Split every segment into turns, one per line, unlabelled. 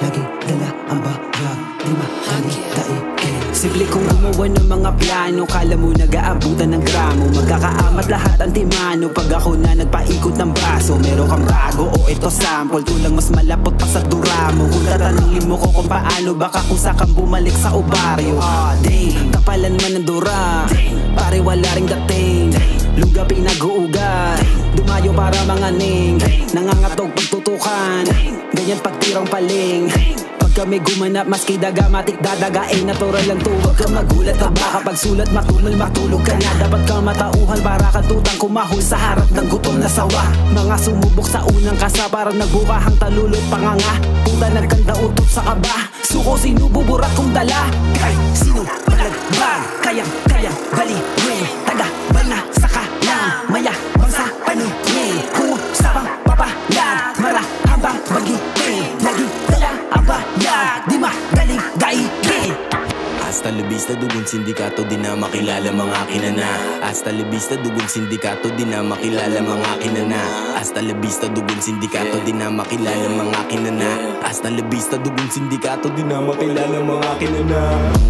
lagi dala ang bayag, di madaling daigin.
Simple kong gumawa ng mga plano, kala mo nag-aabutan ng gramo. Magkakaamat lahat ang timano, pag ako na nagpaikot ng braso. Meron kang bago o ito sample, tulang mas malapot pa sa duramo. Kung tatanungin mo ko kung paano, baka kusa kang bumalik sa obaryo. Dang, kapalan man ng dura, pare wala ring dating. Luga pinag-uugat, dumayo para mga ning. Nangangatog pagtutukan, ganyan pagtirang paling. Kami gumanap maski dagamatik dadagain, natural lang to. Huwag ka magulat na baka pag sulat matumol matulog ka na. Dapat ka matauhan para kang tutang kumahol sa harap ng gutom na sawa. Mga sumubok sa unang kasa parang nagbukahang talulot panganga. Puta nagkanda utot sa kaba, suko sinububurat kong dala. Kay sino malagbag, kayang baliwin. Taga bana sa kalang, maya bang sa paningin. Kung sabang papalag, marahabang bagipin. Lagi dala ang bayag, di madaling daigin.
Hasta la vista, dugong sindikato, di na makilala mga kinana. Hasta la vista, dugong sindikato, di na makilala mga kinana. Hasta la vista, dugong sindikato, di na makilala mga kinana. Hasta la vista, dugong sindikato, di na makilala mga kinana.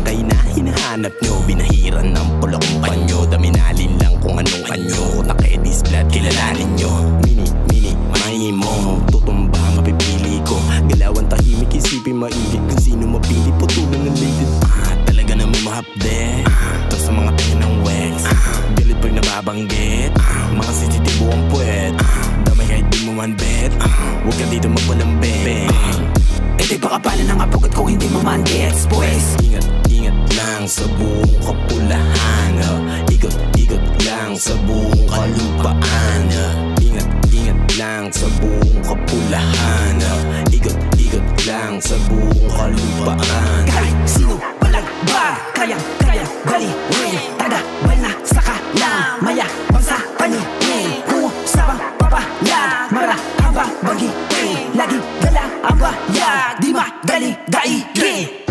Kay na hinahanap nyo, binahiran ng pula kong panyo. Daminalin lang kung anong anyo, naka-edis blood, kilalanin nyo. Mini, mahimo, tutumba, mapipili ko. Galawan tahimik, isipin maigit, kung sino mapili, putulan ng lady. Talaga naman mahapde, to sa mga tingin ng wax. Galit pag nababanggit, mga sensitibo ang puwet. Damay kahit di mo man bet, huwag ka dito magpalambing.
Ito'y pakapalan ng apugat kung hindi mo man gets, boys.
Ingat lang sa buong kapulahan. Ikot lang sa buong kalupaan. Ingat lang sa buong kapulahan. Ikot lang sa buong kalupaan.
Kahit sino palagbag, kayang baliwin. Taga bana sa kalang, maya bang sa paningin. Kung sabang papalag, marahabang bagipin. Lagi dala ang bayag, di madaling daigin.